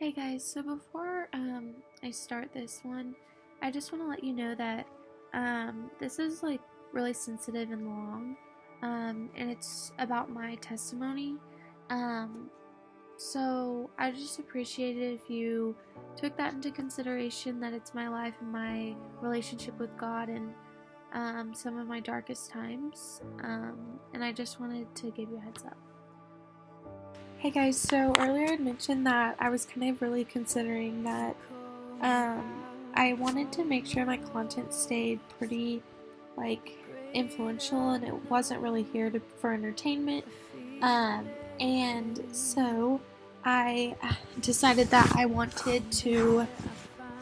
Hey guys, so before I start this one, I just want to let you know that this is like really sensitive and long, and it's about my testimony. Um, so I just appreciate it if you took that into consideration, that it's my life and my relationship with God and some of my darkest times. And I just wanted to give you a heads up. Hey guys, so earlier I mentioned that I was kind of really considering that I wanted to make sure my content stayed pretty like influential and it wasn't really here for entertainment. Um, and so I decided that I wanted to,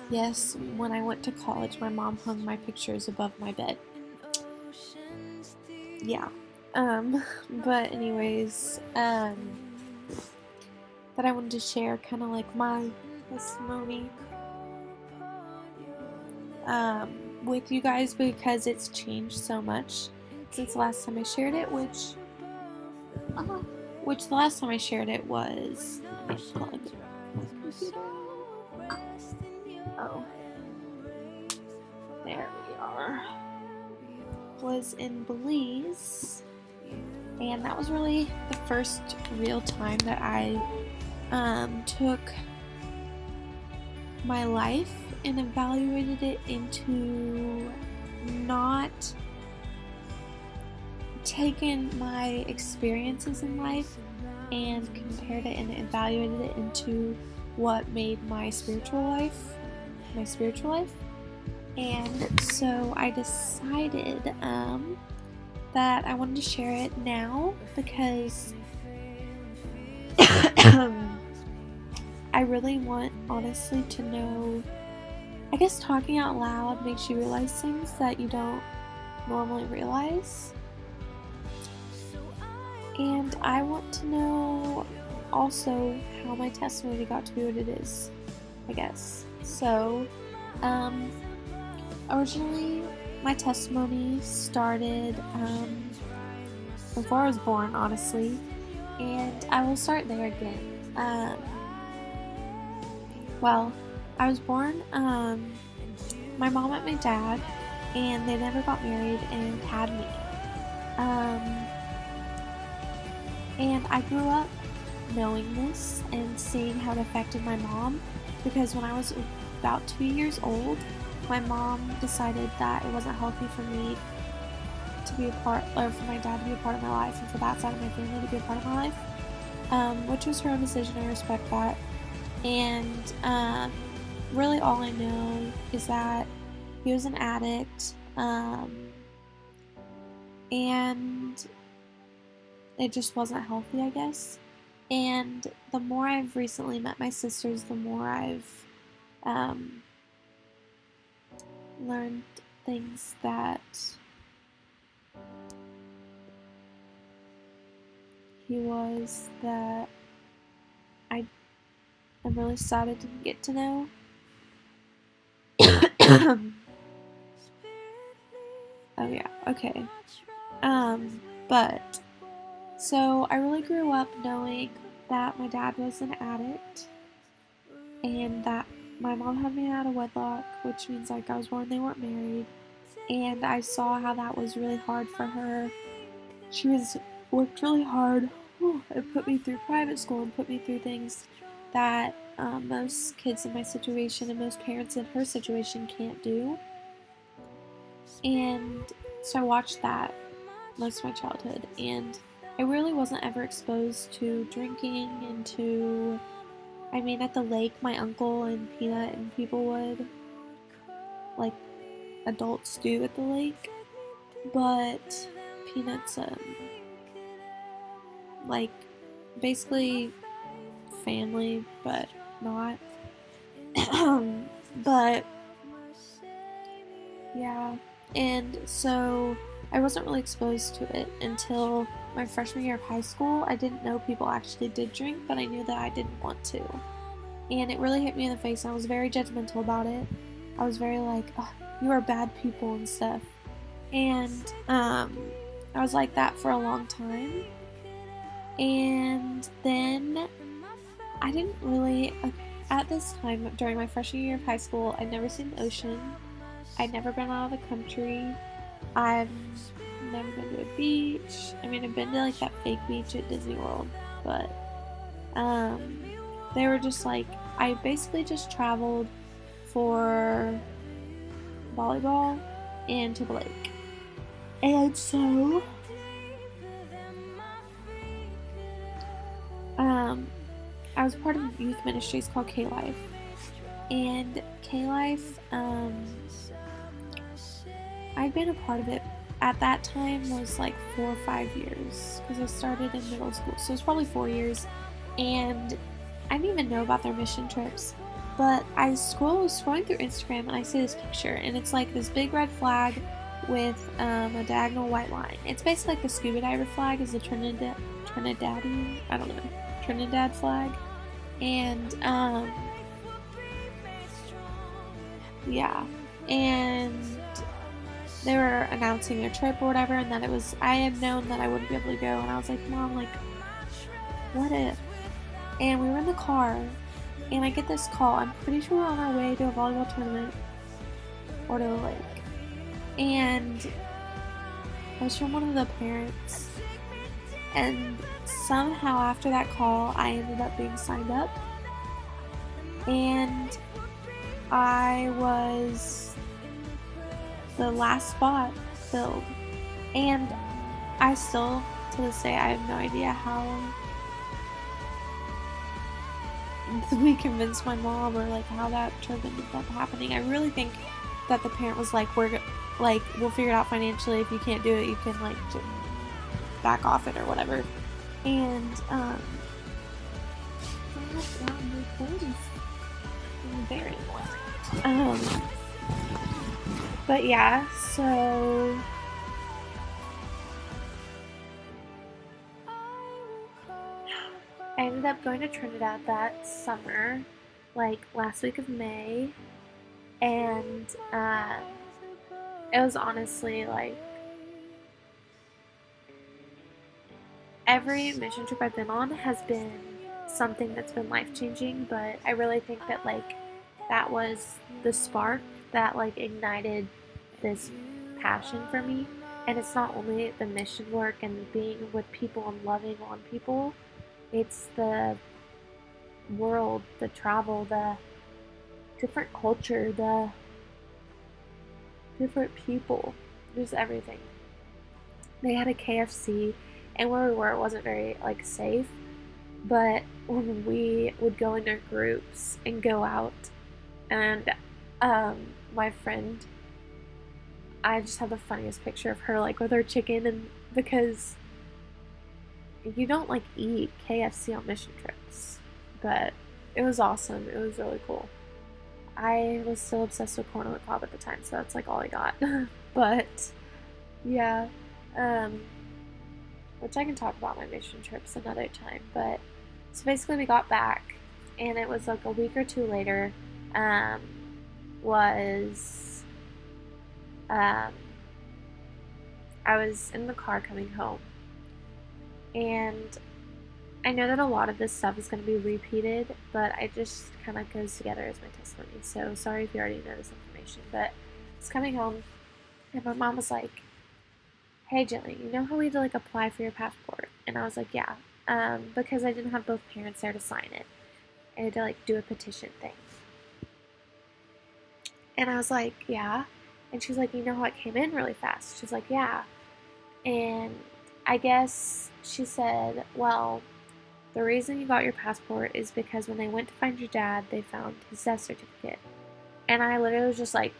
yes, when I went to college, my mom hung my pictures above my bed. Yeah. But anyways, that I wanted to share kind of like my testimony with you guys because it's changed so much since the last time I shared it, which the last time I shared it was, oh, there we are, was in Belize, and that was really the first real time that I took my life and evaluated it into not taken my experiences in life and compared it and evaluated it into what made my spiritual life. And so I decided that I wanted to share it now because I really want, honestly, to know. I guess talking out loud makes you realize things that you don't normally realize. And I want to know also how my testimony got to be what it is, I guess. So, originally, my testimony started before I was born, honestly, and I will start there again. Well, I was born, my mom met my dad, and they never got married and had me. And I grew up knowing this and seeing how it affected my mom because when I was about 2 years old, my mom decided that it wasn't healthy for me to be a part, or for my dad to be a part of my life, and for that side of my family to be a part of my life, which was her own decision. I respect that. And really all I know is that he was an addict, and it just wasn't healthy, I guess. And the more I've recently met my sisters, the more I've learned things that he was that I am really sad I didn't get to know. Oh yeah, okay. But so I really grew up knowing that my dad was an addict and that my mom had me out of wedlock, which means like I was born, they weren't married, and I saw how that was really hard for her. She worked really hard and put me through private school and put me through things that most kids in my situation and most parents in her situation can't do. And so I watched that most of my childhood, and I really wasn't ever exposed to drinking and to, I mean, at the lake, my uncle and Peanut and people would, like adults do at the lake, but Peanut's, like, basically family, but not. But, yeah, and so I wasn't really exposed to it until my freshman year of high school. I didn't know people actually did drink, but I knew that I didn't want to. And it really hit me in the face, and I was very judgmental about it. I was very like, oh, you are bad people and stuff. And I was like that for a long time. And then I didn't really, at this time, during my freshman year of high school, I'd never seen the ocean. I'd never been out of the country. I've never been to a beach. I mean, I've been to like that fake beach at Disney World, but they were just like, I basically just traveled for volleyball and to the lake. And so, I was part of youth ministries called K Life. And K Life, I'd been a part of it at that time was like 4 or 5 years because I started in middle school, so it's probably 4 years. And I didn't even know about their mission trips, but I was scrolling through Instagram and I see this picture, and it's like this big red flag with a diagonal white line. It's basically like the scuba diver flag is the Trinidadian, I don't know, Trinidad flag, and yeah, and they were announcing their trip or whatever, and that I had known that I wouldn't be able to go, and I was like, Mom, like, what if? And we were in the car, and I get this call. I'm pretty sure we're on our way to a volleyball tournament or to a lake, and it was from one of the parents, and somehow after that call, I ended up being signed up, and I was the last spot filled. And I still, to this day, I have no idea how we convinced my mom or like how that trip ended up happening. I really think that the parent was like, we'll figure it out financially. If you can't do it, you can like just back off it or whatever. And but yeah, so I ended up going to Trinidad that summer, like last week of May, and it was honestly like every mission trip I've been on has been something that's been life-changing, but I really think that like that was the spark that like ignited this passion for me. And it's not only the mission work and being with people and loving on people, it's the world, the travel, the different culture, the different people, just everything. They had a KFC, and where we were, it wasn't very like safe, but when we would go into groups and go out, and my friend, I just have the funniest picture of her like with her chicken, and because you don't like eat KFC on mission trips, but it was awesome. It was really cool. I was still obsessed with corn on the cob at the time, so that's like all I got. But yeah, which I can talk about my mission trips another time. But so basically, we got back, and it was like a week or two later. I was in the car coming home, and I know that a lot of this stuff is going to be repeated, but it just kind of goes together as my testimony. So sorry if you already know this information, but I was coming home, and my mom was like, "Hey, Jillian, you know how we had to like apply for your passport?" And I was like, "Yeah," because I didn't have both parents there to sign it. I had to like do a petition thing. And I was like, "Yeah." And she's like, "You know how it came in really fast?" She's like, "Yeah." And I guess she said, "Well, the reason you got your passport is because when they went to find your dad, they found his death certificate." And I literally was just like,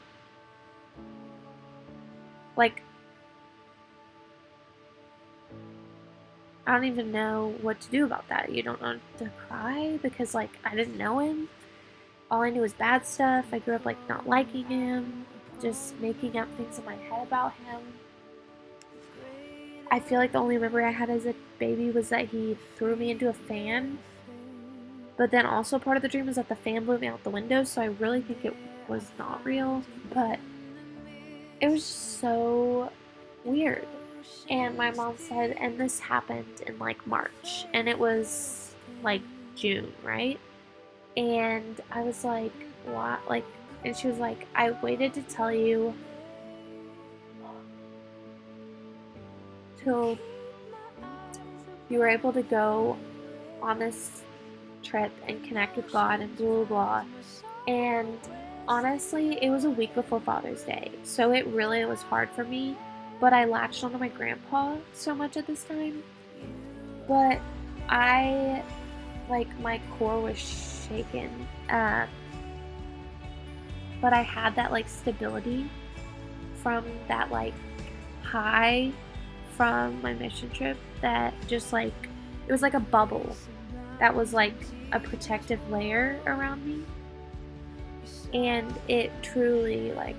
I don't even know what to do about that. You don't know to cry because like I didn't know him. All I knew was bad stuff. I grew up like not liking him, just making up things in my head about him. I feel like the only memory I had as a baby was that he threw me into a fan. But then also part of the dream was that the fan blew me out the window, so I really think it was not real. But it was just so weird. And my mom said, and this happened in like March, and it was like June, right? And I was like, what? Like, and she was like, I waited to tell you till you were able to go on this trip and connect with God and blah, blah, blah. And honestly, it was a week before Father's Day, so it really was hard for me. But I latched onto my grandpa so much at this time. But I, like, my core was shaken. But I had that, like, stability from that, like, high from my mission trip that just, like, it was like a bubble that was like a protective layer around me. And it truly, like,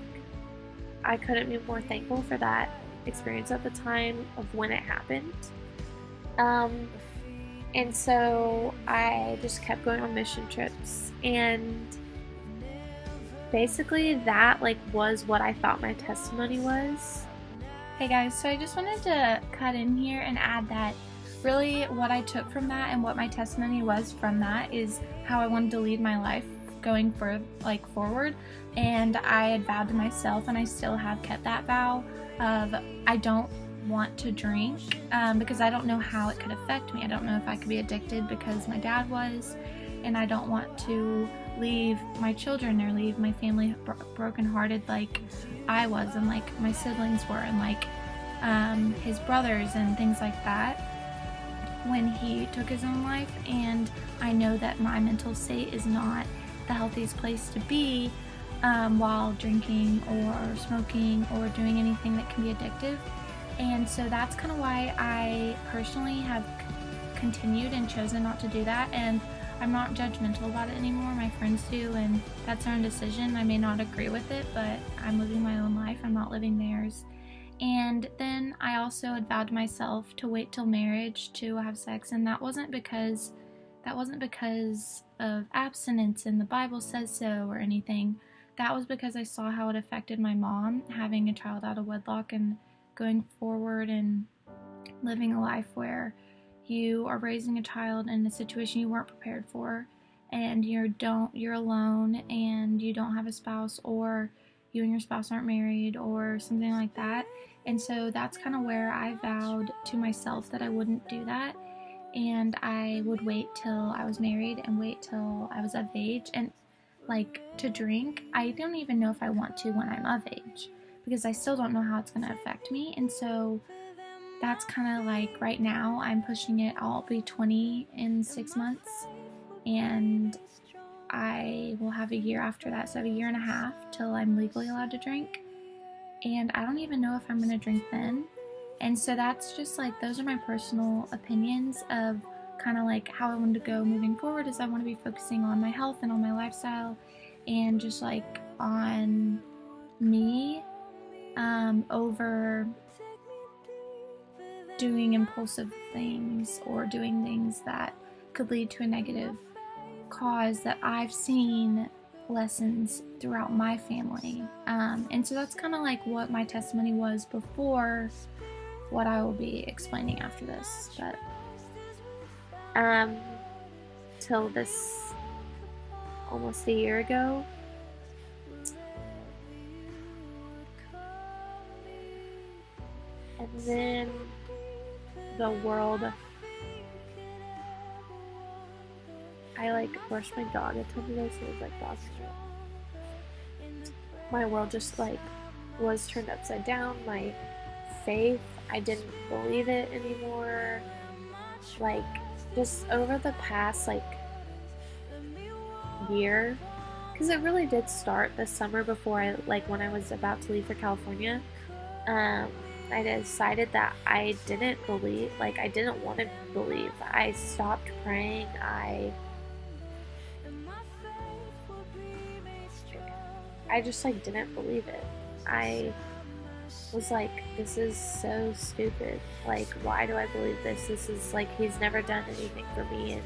I couldn't be more thankful for that experience at the time of when it happened. Um, and so I just kept going on mission trips, and basically that, like, was what I thought my testimony was. Hey guys, so I just wanted to cut in here and add that really what I took from that and what my testimony was from that is how I wanted to lead my life going forward. And I had vowed to myself, and I still have kept that vow of I don't want to drink because I don't know how it could affect me. I don't know if I could be addicted because my dad was, and I don't want to leave my children or leave my family brokenhearted like I was and like my siblings were and like his brothers and things like that when he took his own life. And I know that my mental state is not the healthiest place to be while drinking or smoking or doing anything that can be addictive. And so that's kind of why I personally have continued and chosen not to do that. And I'm not judgmental about it anymore. My friends do, and that's their own decision. I may not agree with it, but I'm living my own life. I'm not living theirs. And then I also had vowed to myself to wait till marriage to have sex, and that wasn't because of abstinence and the Bible says so or anything. That was because I saw how it affected my mom having a child out of wedlock and going forward and living a life where you are raising a child in a situation you weren't prepared for, and you're alone and you don't have a spouse, or you and your spouse aren't married or something like that. And so that's kind of where I vowed to myself that I wouldn't do that, and I would wait till I was married and wait till I was of age. And like to drink, I don't even know if I want to when I'm of age because I still don't know how it's going to affect me. And so that's kind of like right now I'm pushing it. I'll be 20 in 6 months, and I will have a year after that, so I have a year and a half till I'm legally allowed to drink. And I don't even know if I'm going to drink then. And so that's just like, those are my personal opinions of kind of like how I want to go moving forward. Is I want to be focusing on my health and on my lifestyle and just like on me over doing impulsive things or doing things that could lead to a negative cause that I've seen lessons throughout my family. And so that's kind of like what my testimony was before what I will be explaining after this. But till this almost a year ago, and then the world, I like brushed my dog a ton today, so it was like dog shit. My world just like was turned upside down. My faith, I didn't believe it anymore. Like, just over the past like year, because it really did start this summer before when I was about to leave for California. I decided that I didn't believe, like, I didn't want to believe. I stopped praying. I just like didn't believe it. I was like, this is so stupid. Like, why do I believe this? This is like, he's never done anything for me. And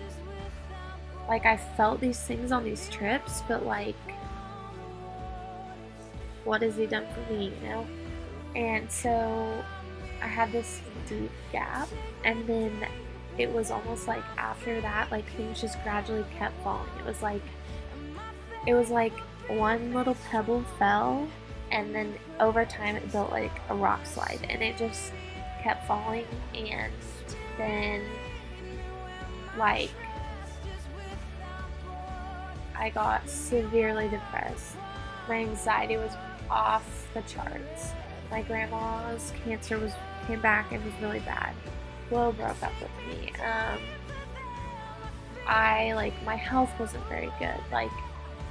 like, I felt these things on these trips, but like, what has he done for me, you know? And so I had this deep gap, and then it was almost like after that, like things just gradually kept falling. It was like one little pebble fell, and then over time it built like a rock slide, and it just kept falling. And then like I got severely depressed. My anxiety was off the charts. My grandma's cancer came back and was really bad. Will broke up with me. My health wasn't very good. Like,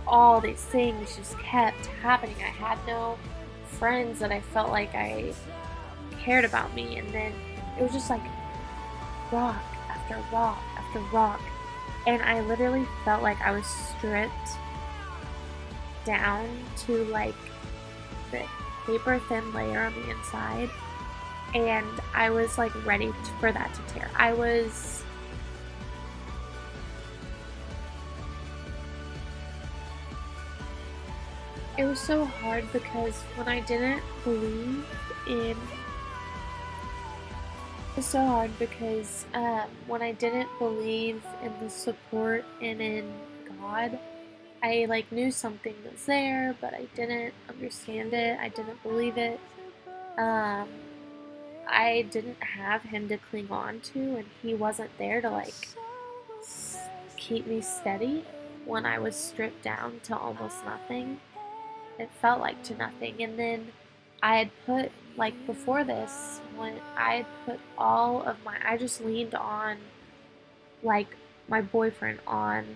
all these things just kept happening. I had no friends that I felt like I cared about me, and then it was just like rock after rock after rock, and I literally felt like I was stripped down to like the paper thin layer on the inside, and I was like ready for that to tear. It was so hard because when I didn't believe in It's so hard because when I didn't believe in the support and in God, I like knew something was there, but I didn't understand it. I didn't believe it. I didn't have him to cling on to, and he wasn't there to like keep me steady when I was stripped down to almost nothing. It felt like to nothing. And then I had put, like before this, when I had put I just leaned on like my boyfriend, on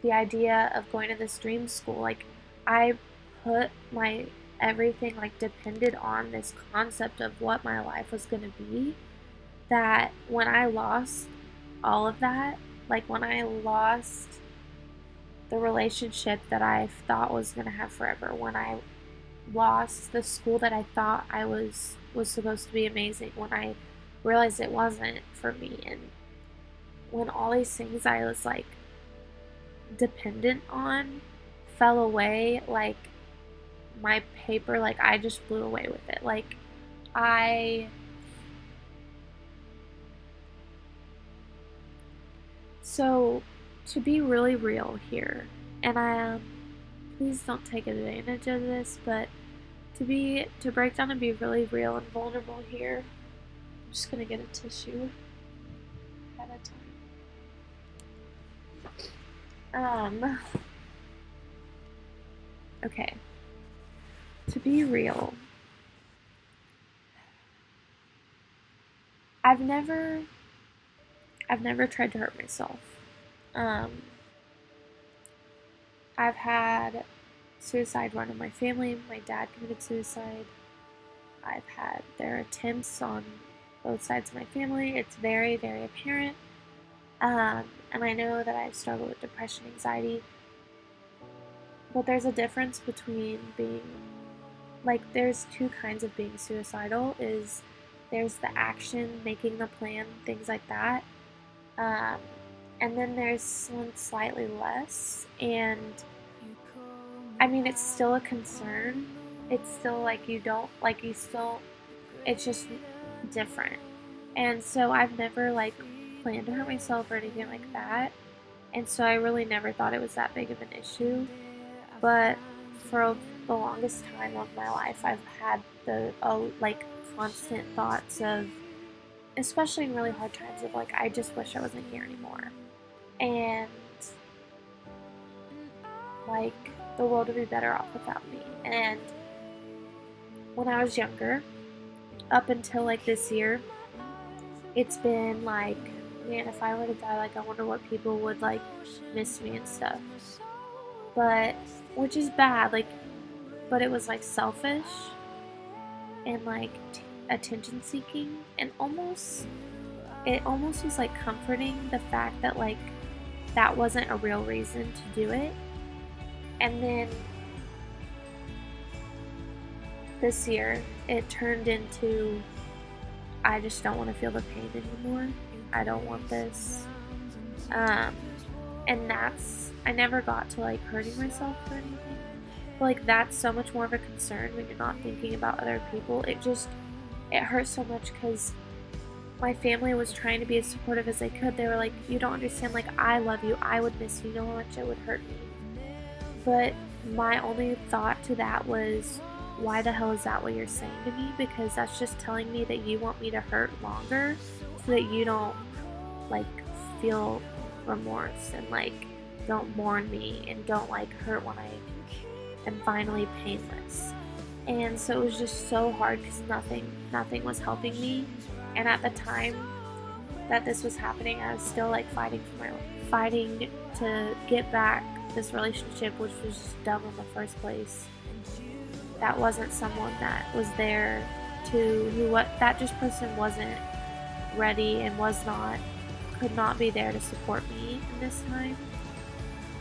the idea of going to this dream school. Like, I put my everything, like, depended on this concept of what my life was going to be, that when I lost all of that, like when I lost the relationship that I thought was going to have forever, when I lost the school that I thought I was supposed to be amazing, when I realized it wasn't for me, and when all these things I was like dependent on fell away, like my paper, like I just blew away with it. Like, so to be really real here, and please don't take advantage of this, but to break down and be really real and vulnerable here, I'm just gonna get a tissue at a time. Okay. To be real, I've never tried to hurt myself. I've had suicide run in my family. My dad committed suicide. There are attempts on both sides of my family. It's very, very apparent. And I know that I've struggled with depression, anxiety. But there's a difference between there's two kinds of being suicidal. There's the action, making the plan, things like that. And then there's one slightly less, and I mean, it's still a concern. It's still it's just different. And so I've never planned to hurt myself or anything like that. And so I really never thought it was that big of an issue. But for the longest time of my life, I've had the constant thoughts of, especially in really hard times, of I just wish I wasn't here anymore. And the world would be better off without me. And when I was younger, up until this year, it's been man, if I were to die, I wonder what people would miss me and stuff. But which is bad, but it was selfish and attention seeking, and it almost was comforting, the fact that that wasn't a real reason to do it. And then this year it turned into, I just don't want to feel the pain anymore. I don't want this. And I never got to hurting myself or anything. But that's so much more of a concern when you're not thinking about other people. It hurts so much because my family was trying to be as supportive as they could. They were like, you don't understand, like, I love you, I would miss you, you know how much it would hurt me. But my only thought to that was, why the hell is that what you're saying to me? Because that's just telling me that you want me to hurt longer so that you don't, like, feel remorse and, like, don't mourn me and don't, like, hurt when I am finally painless. And so it was just so hard because nothing was helping me. And at the time that this was happening, I was still, like, fighting to get back this relationship, which was just dumb in the first place. That wasn't someone that was there that just person wasn't ready and could not be there to support me in this time.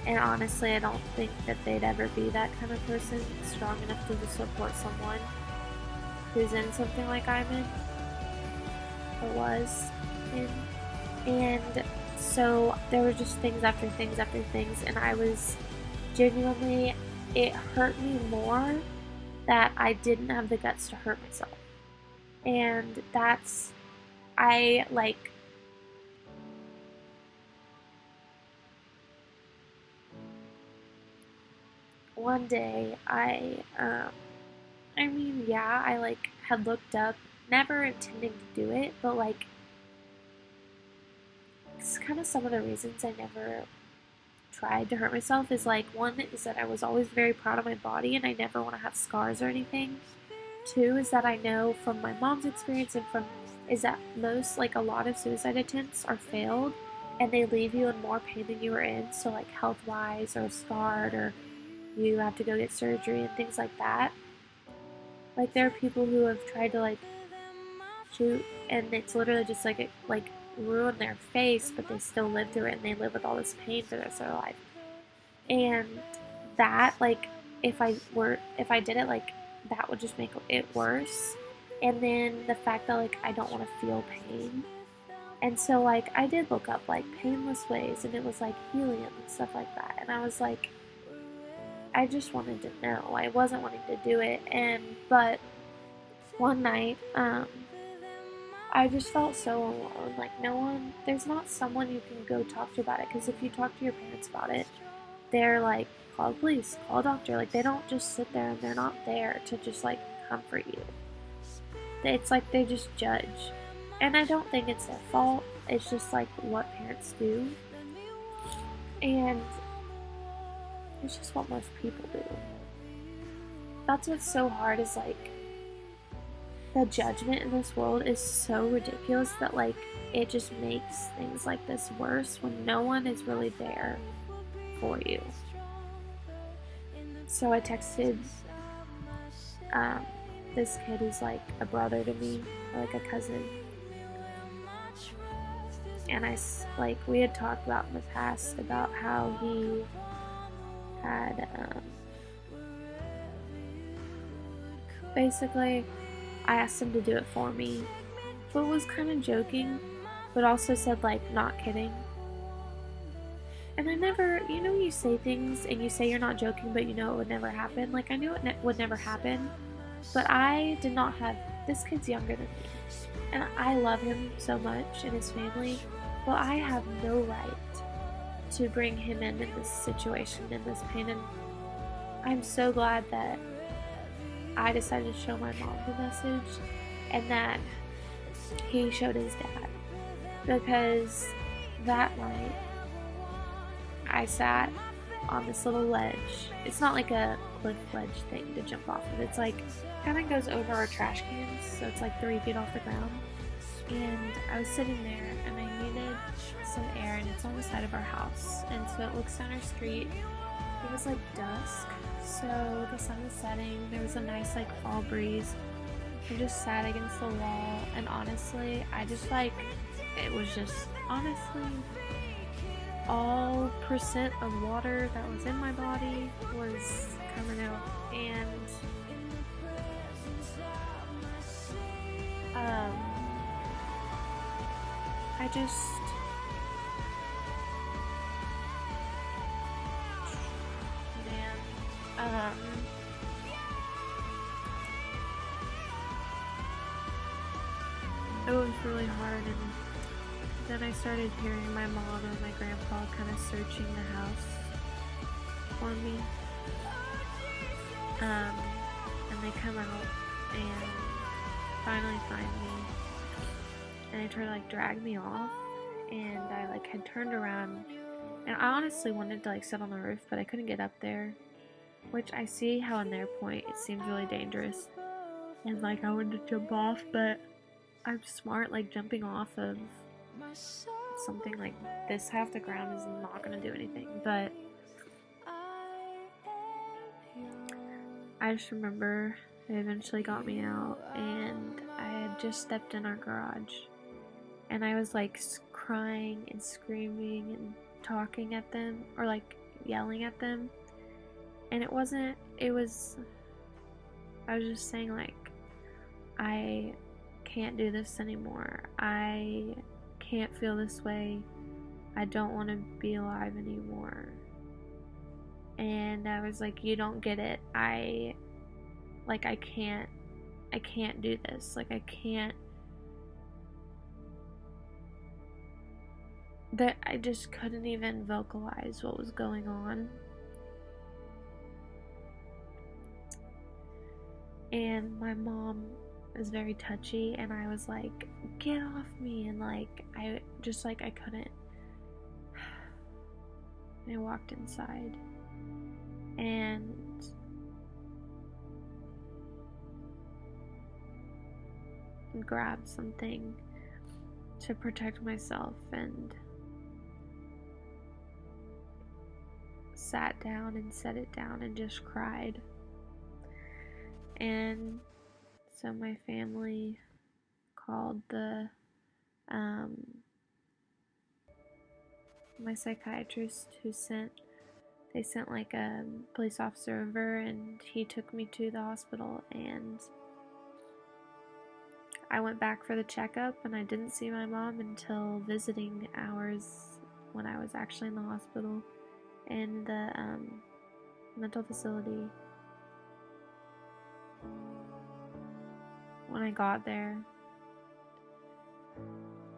And honestly, I don't think that they'd ever be that kind of person, strong enough to support someone who's in something like I'm in, or was in. And so there were just things after things after things, and I was genuinely, it hurt me more that I didn't have the guts to hurt myself. And one day I had looked up, never intending to do it, but like, it's kind of some of the reasons I never tried to hurt myself is like, one is that I was always very proud of my body and I never want to have scars or anything. Two is that I know from my mom's experience is that a lot of suicide attempts are failed and they leave you in more pain than you were in. So like health-wise or scarred, or you have to go get surgery and things like that. Like there are people who have tried to like shoot and it's literally just like ruin their face, but they still live through it and they live with all this pain for the rest of their life. And that, like, if I did it, like, that would just make it worse. And then the fact that, like, I don't want to feel pain. And so, like, I did look up, like, painless ways, and it was, like, helium and stuff like that. And I was like, I just wanted to know. I wasn't wanting to do it. But one night, I just felt so alone. Like, there's not someone you can go talk to about it. Because if you talk to your parents about it, they're like, call the police, call a doctor. Like, they don't just sit there and they're not there to just, like, comfort you. It's like they just judge. And I don't think it's their fault. It's just, like, what parents do. And it's just what most people do. That's what's so hard is, like, the judgment in this world is so ridiculous that, like, it just makes things like this worse when no one is really there for you. So I texted this kid who's like a brother to me, or like a cousin. And we had talked about in the past about how he had, basically, I asked him to do it for me, but was kind of joking, but also said, like, not kidding. And I never, you say things and you say you're not joking, but you know it would never happen. Like, I knew it would never happen, but I did not have, this kid's younger than me, and I love him so much and his family, but I have no right to bring him in this situation, in this pain, and I'm so glad that I decided to show my mom the message and that he showed his dad, because that night I sat on this little ledge. It's not like a cliff ledge thing to jump off of. It's like kind of goes over our trash cans, so it's like 3 feet off the ground. And I was sitting there and I needed some air, and it's on the side of our house, and so it looks down our street. It was like dusk, so the sun was setting. There was a nice like fall breeze. I just sat against the wall, and honestly, it was just honestly all percent of water that was in my body was coming out, and I just it was really hard, and then I started hearing my mom and my grandpa kind of searching the house for me. And they come out and finally find me, and they try to like drag me off, and I like had turned around, and I honestly wanted to like sit on the roof, but I couldn't get up there, which I see how in their point it seems really dangerous, and like I wanted to jump off, but I'm smart, like jumping off of something like this high off the ground is not gonna do anything. But I just remember they eventually got me out, and I had just stepped in our garage, and I was like crying and screaming and talking at them, or like yelling at them, and I was just saying like, I can't do this anymore, I can't feel this way, I don't want to be alive anymore. And I was like, you don't get it, I can't do this, like I can't, that I just couldn't even vocalize what was going on. And my mom is very touchy, and I was like, get off me, and like I couldn't. I walked inside and grabbed something to protect myself and sat down and set it down and just cried. And so my family called my psychiatrist, they sent like a police officer over, and he took me to the hospital, and I went back for the checkup, and I didn't see my mom until visiting hours when I was actually in the hospital in the mental facility. When I got there,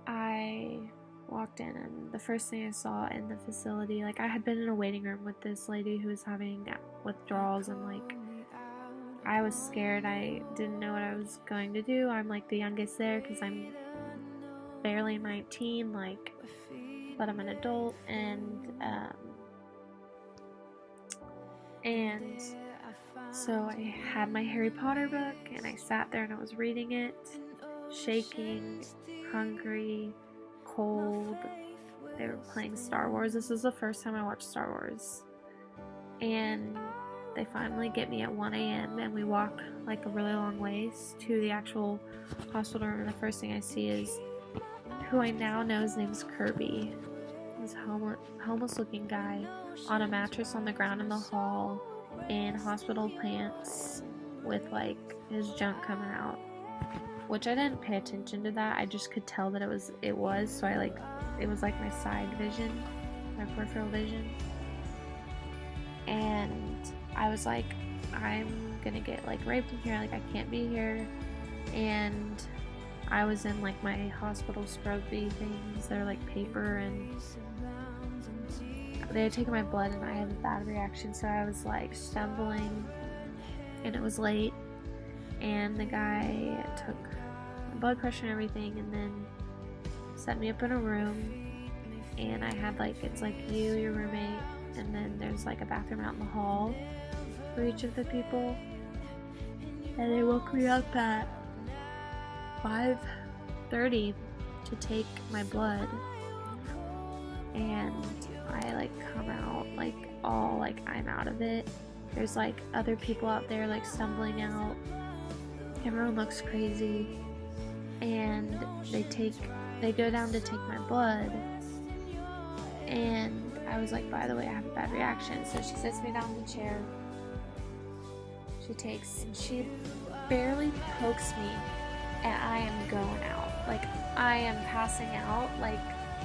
I walked in, and the first thing I saw in the facility, like I had been in a waiting room with this lady who was having withdrawals, and like I was scared. I didn't know what I was going to do. I'm like the youngest there because I'm barely 19, like, but I'm an adult, and so I had my Harry Potter book, and I sat there and I was reading it, shaking, hungry, cold. They were playing Star Wars. This is the first time I watched Star Wars. And they finally get me at 1 a.m. and we walk like a really long ways to the actual hospital room, and the first thing I see is who I now know his name's Kirby. This homeless looking guy on a mattress on the ground in the hall in hospital pants with like his junk coming out, which I didn't pay attention to that. I just could tell that it was, so I like, it was like my side vision, my peripheral vision, and I was like, I'm gonna get like raped in here, like I can't be here. And I was in like my hospital scrubby things, they're like paper, and they had taken my blood and I had a bad reaction, so I was like stumbling, and it was late, and the guy took my blood pressure and everything, and then set me up in a room, and I had like, it's like you, your roommate, and then there's like a bathroom out in the hall for each of the people, and they woke me up at 5:30 to take my blood, and I like come out like all like I'm out of it. There's like other people out there like stumbling out, everyone looks crazy, and they go down to take my blood, and I was like, by the way, I have a bad reaction. So she sits me down in the chair, she barely pokes me, and I am going out, like I am passing out, like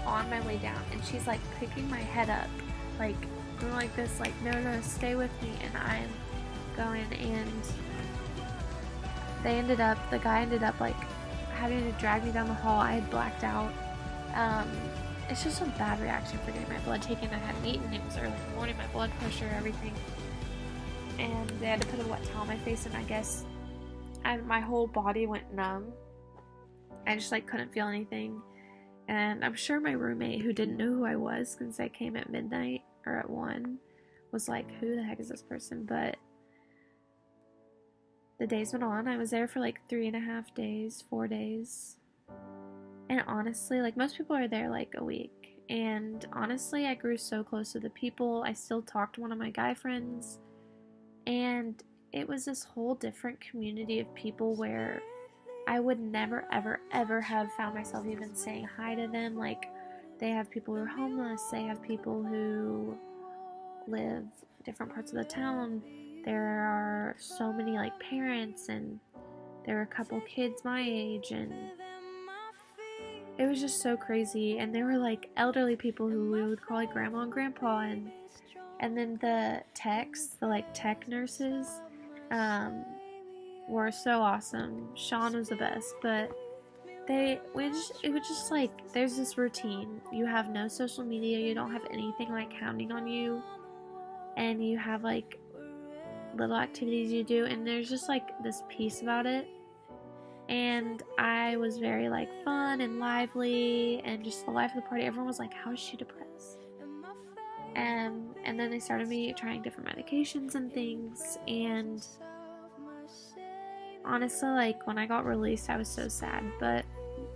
on my way down, and she's like picking my head up, like going like this, like no, stay with me, and I'm going, and the guy ended up like having to drag me down the hall. I had blacked out. It's just a bad reaction for getting my blood taken. I hadn't eaten. It was early in the morning. My blood pressure, everything. And they had to put a wet towel on my face, and I guess my whole body went numb. I just like couldn't feel anything. And I'm sure my roommate, who didn't know who I was since I came at midnight or at 1, was like, who the heck is this person? But the days went on. I was there for like 3.5 days, 4 days. And honestly, like most people are there like a week. And honestly, I grew so close to the people. I still talked to one of my guy friends. And it was this whole different community of people where I would never, ever, ever have found myself even saying hi to them. Like, they have people who are homeless. They have people who live different parts of the town. There are so many, like, parents, and there were a couple kids my age, and it was just so crazy. And there were, like, elderly people who we would call, like, grandma and grandpa, and then the techs, the, like, tech nurses, were so awesome. Sean was the best, but it was just like, there's this routine. You have no social media, you don't have anything like hounding on you, and you have like little activities you do, and there's just like this peace about it. And I was very like fun and lively and just the life of the party. Everyone was like, how is she depressed? And then they started me trying different medications and things, and honestly, like, when I got released, I was so sad. But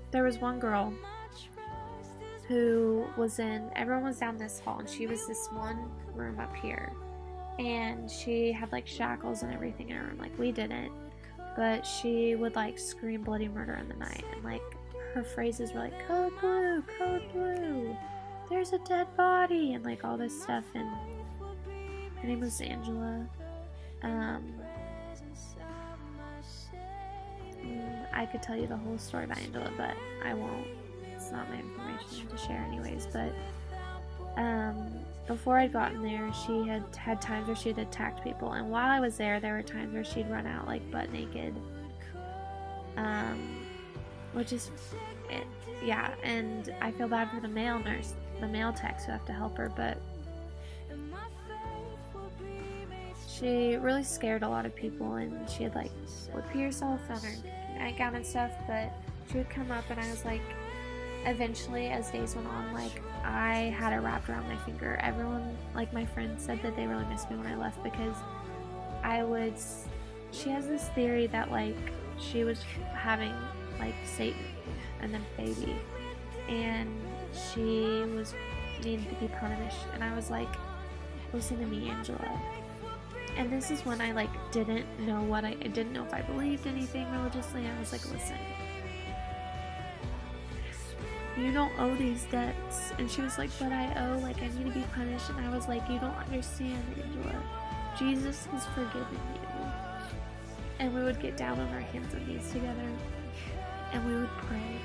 there was one girl who everyone was down this hall, and she was this one room up here. And she had, like, shackles and everything in her room. Like, we didn't. But she would, like, scream bloody murder in the night. And, like, her phrases were like, code blue, there's a dead body, and, like, all this stuff. And her name was Angela. I could tell you the whole story about Angela, but I won't. It's not my information to share anyways. But before I'd gotten there, she had times where she'd attacked people, and while I was there were times where she'd run out like butt naked, which is yeah. And I feel bad for the male techs who have to help her, but she really scared a lot of people, and she would pee herself on her nightgown and stuff. But she would come up, and I was like, eventually, as days went on, like, I had it wrapped around my finger. Everyone, like my friends, said that they really missed me when I left, because she has this theory that like she was having like Satan and then baby, and she needed to be punished. And I was like, listen to me, Angela. And this is when I like didn't know if I believed anything religiously. I was like, listen, you don't owe these debts. And she was like, but I owe, like, I need to be punished. And I was like, you don't understand, Angela. Jesus has forgiven you. And we would get down on our hands and knees together, and we would pray.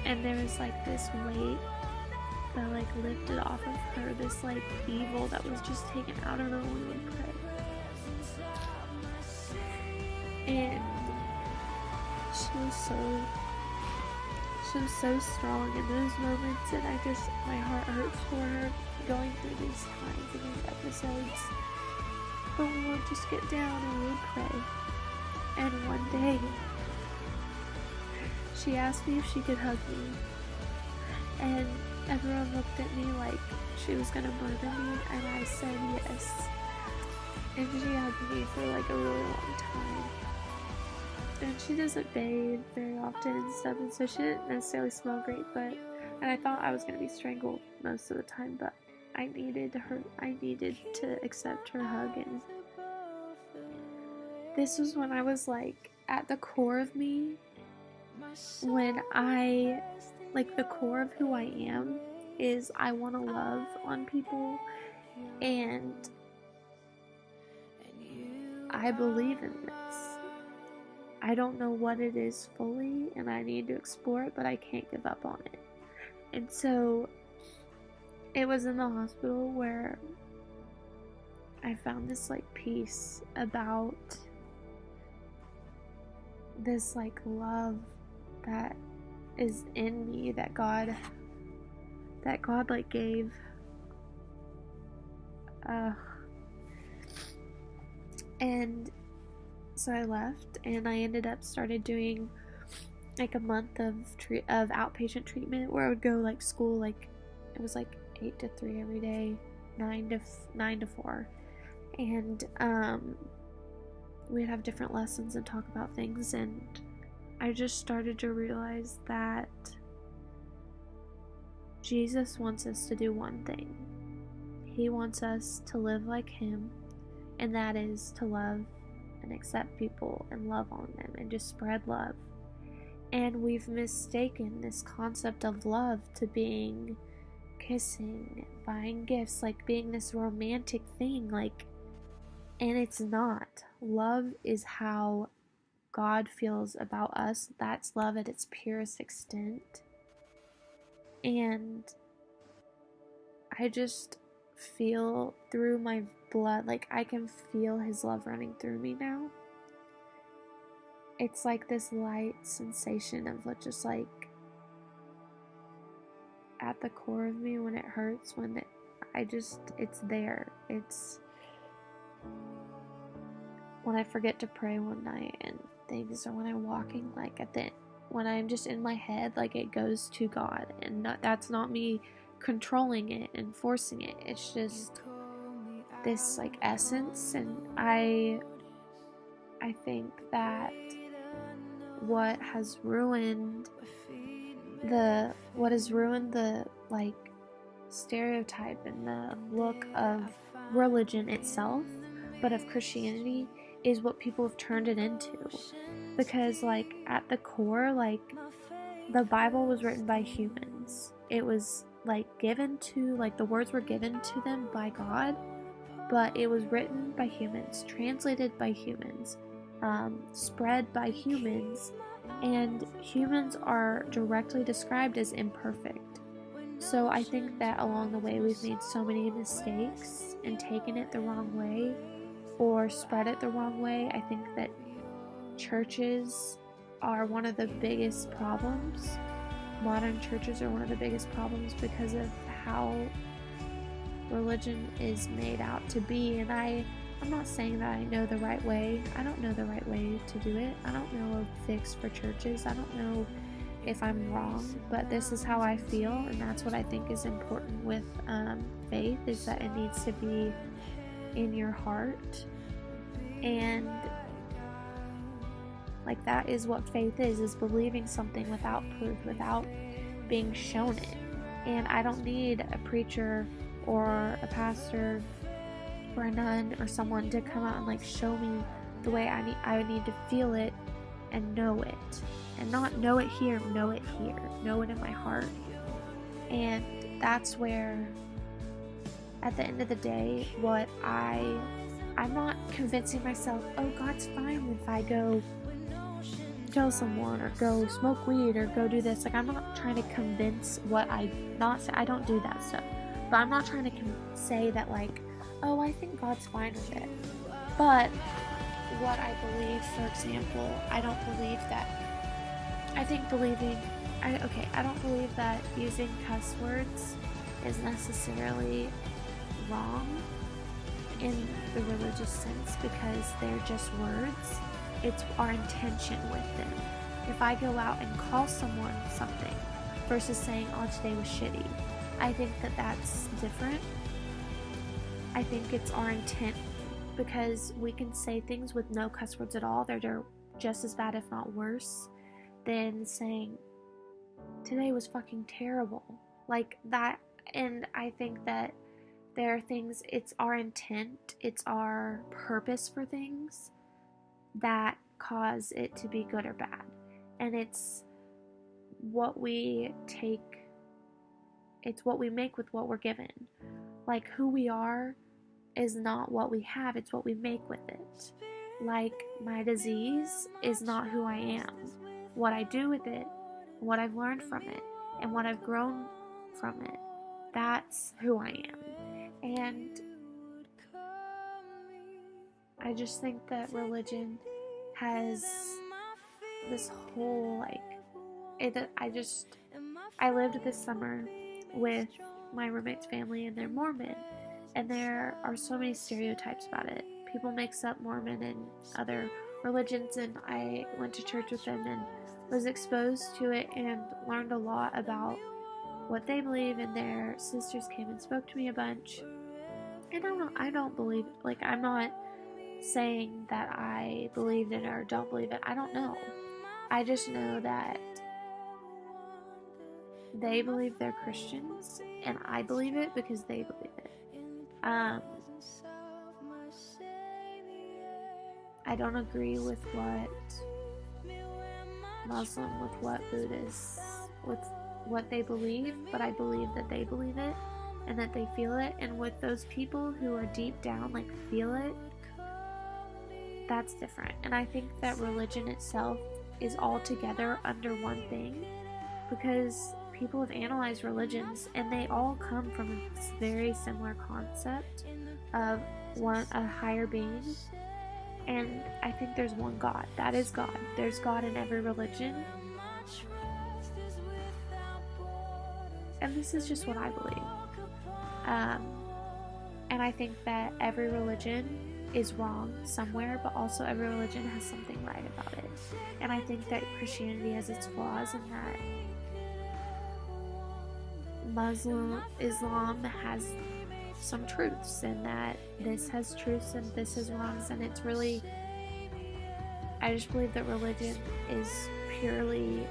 And there was like this weight that like lifted off of her, this like evil that was just taken out of her when we would pray. And she was so strong in those moments, and my heart hurts for her going through these times and these episodes. But we would just get down and we would pray. And one day, she asked me if she could hug me. And everyone looked at me like she was gonna murder me, and I said yes. And she hugged me for like a really long time. And she doesn't bathe very often and stuff, and so she didn't necessarily smell great, and I thought I was gonna be strangled most of the time, but I needed to accept her hug. And this was when I was like at the core of me, when the core of who I am is I want to love on people, and I believe in this. I don't know what it is fully, and I need to explore it, but I can't give up on it. And so it was in the hospital where I found this like peace about this like love that is in me that God like gave. And so I left, and I ended up started doing like a month of outpatient treatment where I would go like school, like it was like 8 to 3 every day, 9 to 4, and we'd have different lessons and talk about things. And I just started to realize that Jesus wants us to do one thing. He wants us to live like him, and that is to love and accept people and love on them and just spread love. And we've mistaken this concept of love to being kissing, buying gifts, like being this romantic thing, like, and it's not. Love is how God feels about us. That's love at its purest extent. And I just feel through my blood, like I can feel his love running through me now. It's like this light sensation of just like at the core of me when it hurts, when it's there. It's when I forget to pray one night and things, or when I'm walking, like when I'm just in my head, like it goes to God, and that's not me controlling it and forcing it. It's just this like essence. And I think that what has ruined the like stereotype and the look of religion itself, but of Christianity, is what people have turned it into. Because like at the core, like the Bible was written by humans. It was like given to, like the words were given to them by God, but it was written by humans, translated by humans, spread by humans, and humans are directly described as imperfect. So I think that along the way we've made so many mistakes and taken it the wrong way or spread it the wrong way. I think that churches are one of the biggest problems. Modern churches are one of the biggest problems because of how religion is made out to be. And I'm not saying that I know the right way. I don't know the right way to do it. I don't know a fix for churches. I don't know if I'm wrong, but this is how I feel, and that's what I think is important with faith, is that it needs to be in your heart. And like that is what faith is believing something without proof, without being shown it. And I don't need a preacher or a pastor or a nun or someone to come out and like show me the way I need to feel it and know it. And not know it here, know it here. Know it in my heart. And that's where, at the end of the day, what I'm not convincing myself, oh, God's fine if I go kill someone or go smoke weed or go do this. Like, I'm not trying to convince I don't do that stuff. But I'm not trying to say that, like, oh, I think God's fine with it. But what I believe, for example, I don't believe that using cuss words is necessarily wrong in the religious sense, because they're just words. It's our intention with them. If I go out and call someone something versus saying, oh, today was shitty, I think that that's different. I think it's our intent, because we can say things with no cuss words at all. They're just as bad, if not worse, than saying, today was fucking terrible. Like that. And I think that there are things, it's our intent, it's our purpose for things that cause it to be good or bad. And it's what we make with what we're given. Like, who we are is not what we have, it's what we make with it. Like, my disease is not who I am. What I do with it, what I've learned from it, and what I've grown from it, that's who I am. And I just think that religion has this whole I lived this summer with my roommate's family, and they're Mormon, and there are so many stereotypes about it. People mix up Mormon and other religions, and I went to church with them and was exposed to it and learned a lot about what they believe, and their sisters came and spoke to me a bunch. And I don't believe, like, I'm not saying that I believe it or don't believe it. I don't know. I just know that they believe they're Christians, and I believe it because they believe it. I don't agree with what Muslim, with what Buddhists, with what they believe, but I believe that they believe it and that they feel it. And with those people who are deep down, like, feel it, that's different. And I think that religion itself is all together under one thing, because people have analyzed religions and they all come from a very similar concept of a higher being. And I think there's one God. That is God. There's God in every religion. And this is just what I believe. And I think that every religion is wrong somewhere, but also every religion has something right about it. And I think that Christianity has its flaws, and that Islam has some truths, and that this has truths and this has wrongs. And it's really, I just believe that religion is purely,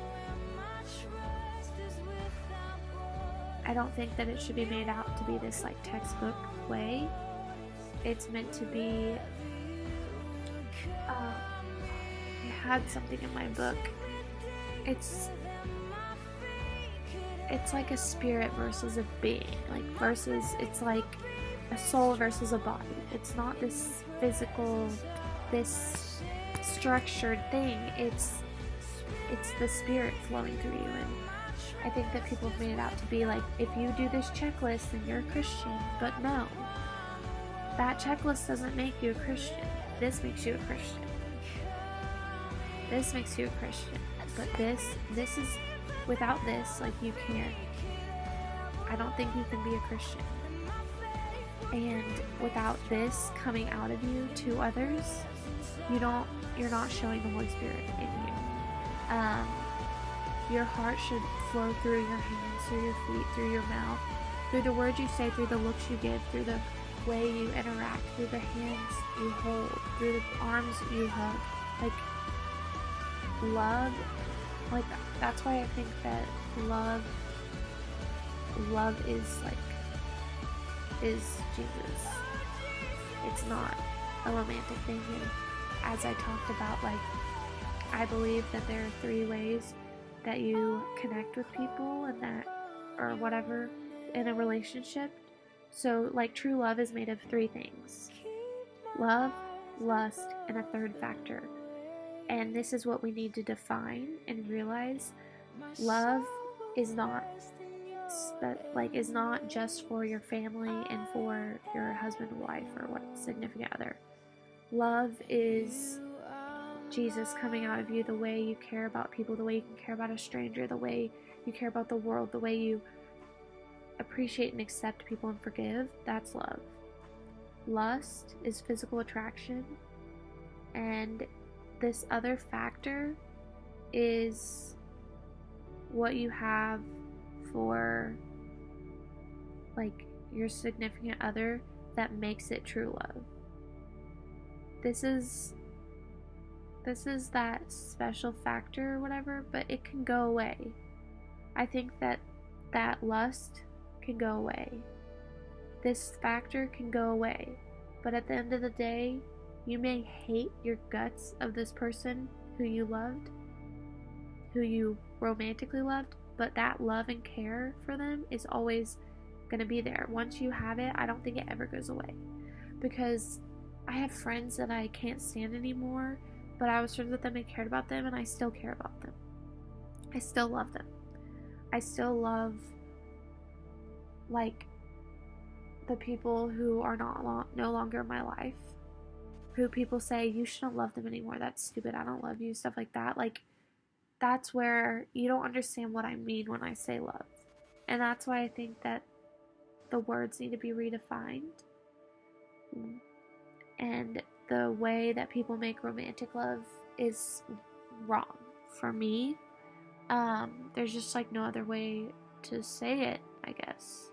I don't think that it should be made out to be this like textbook way. It's meant to be, I had something in my book. It's like a spirit versus a being, it's like a soul versus a body. It's not this physical, this structured thing. It's the spirit flowing through you. And I think that people have made it out to be like, if you do this checklist, then you're a Christian. But no, that checklist doesn't make you a Christian. This makes you a Christian. This makes you a Christian. But this is, without this, like, you can't, I don't think you can be a Christian. And without this coming out of you to others, you're not showing the Holy Spirit in you. Your heart should flow through your hands, through your feet, through your mouth, through the words you say, through the looks you give, through the way you interact, through the hands you hold, through the arms you hug. Like, love, like, that's why I think that love is Jesus. It's not a romantic thing. And as I talked about, like, I believe that there are 3 ways that you connect with people, and that, or whatever, in a relationship. So, like, true love is made of 3 things: love, lust, and a 3rd factor. And this is what we need to define and realize. Love is not just for your family and for your husband, wife, or what significant other. Love is Jesus coming out of you, the way you care about people, the way you can care about a stranger, the way you care about the world, the way you appreciate and accept people and forgive. That's love. Lust is physical attraction, and this other factor is what you have for, like, your significant other that makes it true love. This is that special factor or whatever, but it can go away. I think that lust can go away. This factor can go away. But at the end of the day, you may hate your guts of this person who you loved, who you romantically loved, but that love and care for them is always going to be there. Once you have it, I don't think it ever goes away. Because I have friends that I can't stand anymore, but I was friends with them and cared about them, and I still care about them. I still love them. I still love, like, the people who are no longer in my life, who people say, you shouldn't love them anymore, that's stupid, I don't love you, stuff like that. Like, that's where you don't understand what I mean when I say love. And that's why I think that the words need to be redefined. And the way that people make romantic love is wrong for me. There's just like no other way to say it, I guess.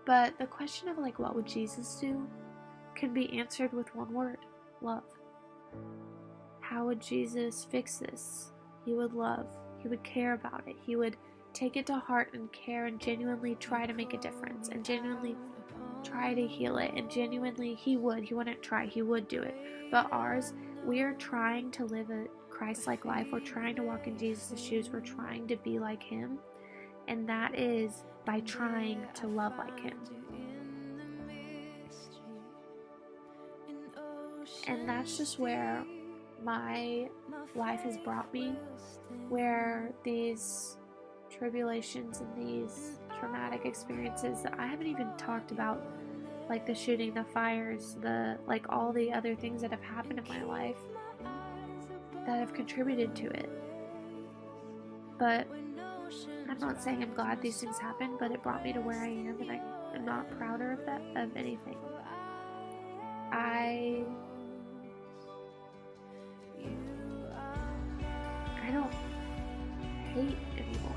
But the question of like what would Jesus do can be answered with one word: love. How would Jesus fix this? He would love. He would care about it. He would take it to heart and care and genuinely try to make a difference and genuinely try to heal it, and genuinely he wouldn't try, he would do it. But ours, we are trying to live a Christ-like life. We're trying to walk in Jesus' shoes. We're trying to be like him, and that is by trying to love like him. And that's just where my life has brought me, where these tribulations and these traumatic experiences that I haven't even talked about, like the shooting, the fires, like all the other things that have happened in my life that have contributed to it. But I'm not saying I'm glad these things happened, but it brought me to where I am, and I'm not prouder of that, of anything. I don't hate anymore.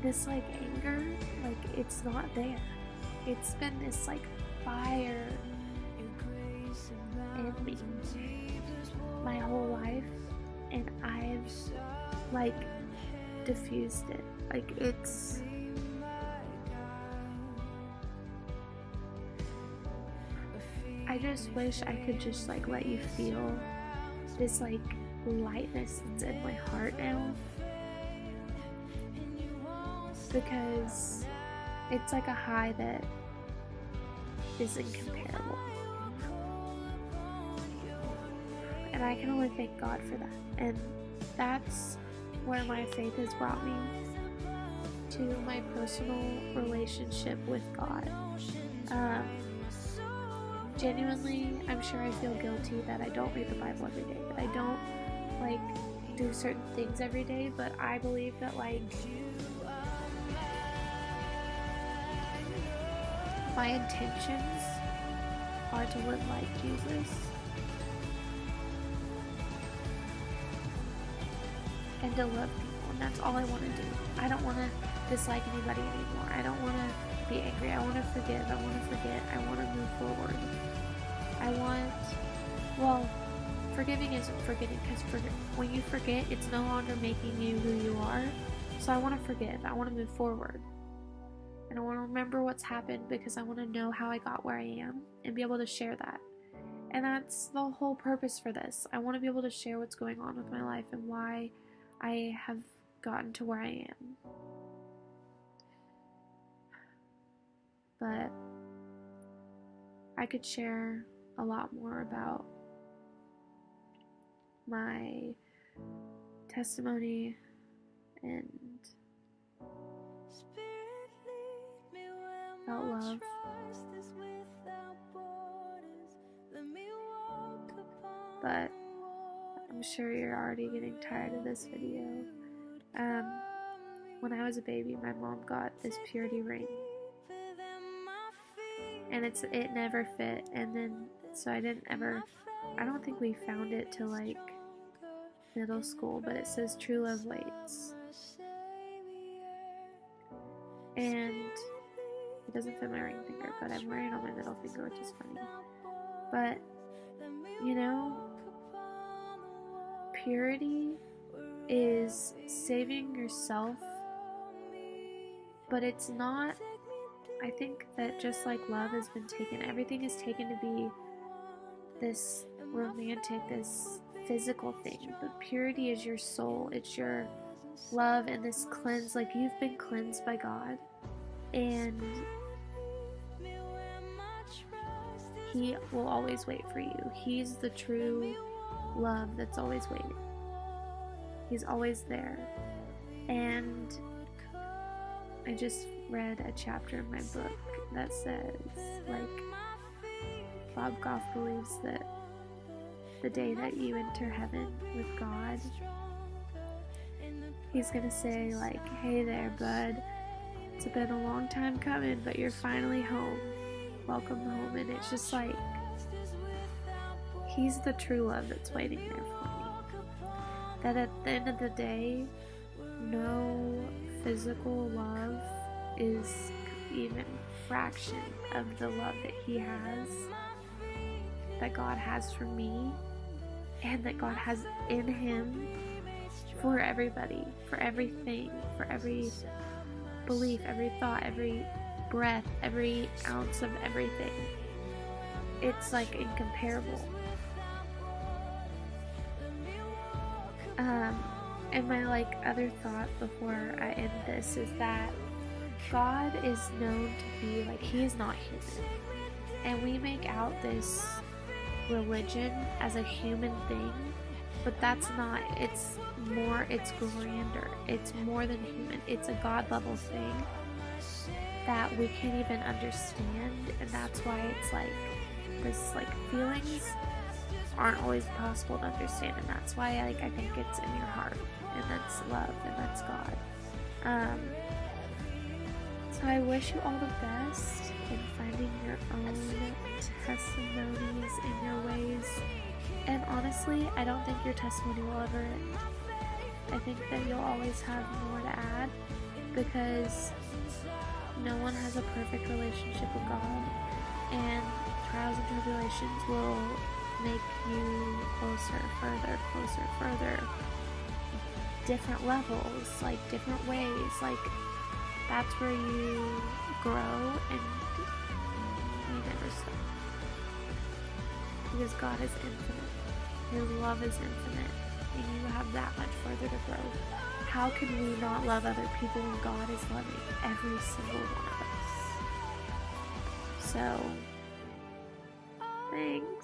This like anger, like it's not there. It's been this like fire in me my whole life, and I've like diffused it. Like it's I just wish I could just like let you feel this like lightness that's in my heart now, because it's like a high that is incomparable, and I can only thank God for that. And that's where my faith has brought me to my personal relationship with God. Genuinely, I'm sure I feel guilty that I don't read the Bible every day, that I don't like do certain things every day, but I believe that like my intentions are to live like Jesus and to love people, and that's all I want to do. I don't want to dislike anybody anymore. I don't want to be angry. I want to forgive. I want to forget. I want to move forward. Forgiving isn't forgetting, because when you forget, it's no longer making you who you are. So I want to forgive. I want to move forward. And I want to remember what's happened, because I want to know how I got where I am and be able to share that. And that's the whole purpose for this. I want to be able to share what's going on with my life and why I have gotten to where I am. But I could share a lot more about my testimony and about love. But I'm sure you're already getting tired of this video. When I was a baby, my mom got this purity ring, and it never fit, and then so I don't think we found it till like middle school, but it says true love waits, and it doesn't fit my ring finger, but I'm wearing it on my middle finger, which is funny. But you know, purity is saving yourself, but it's not. I think that just like love has been taken, everything is taken to be this romantic, this physical thing, but purity is your soul, it's your love, and this cleanse, like you've been cleansed by God, and He will always wait for you. He's the true love that's always waiting. He's always there. And I just read a chapter in my book that says, like, Bob Goff believes that the day that you enter heaven with God, he's gonna say, like, hey there, bud. It's been a long time coming, but you're finally home. Welcome home. And it's just like, he's the true love that's waiting there for me. That at the end of the day, no physical love is even a fraction of the love that he has, that God has for me, and that God has in him for everybody, for everything, for every belief, every thought, every breath, every ounce of everything. It's like incomparable. And my like other thought before I end this is that God is known to be like, he is not human. And we make out this religion as a human thing, but that's not. It's grander. It's more than human. It's a God level thing that we can't even understand, and that's why it's like this, like, feelings aren't always possible to understand, and that's why, like, I think it's in your heart, and that's love, and that's God. So I wish you all the best in finding your own testimonies in your ways. And honestly, I don't think your testimony will ever end. I think that you'll always have more to add, because no one has a perfect relationship with God, and trials and tribulations will make you closer, further, different levels, like different ways, like that's where you grow and you never stop. Because God is infinite. His love is infinite. And you have that much further to grow. How can we not love other people when God is loving every single one of us? So, thanks.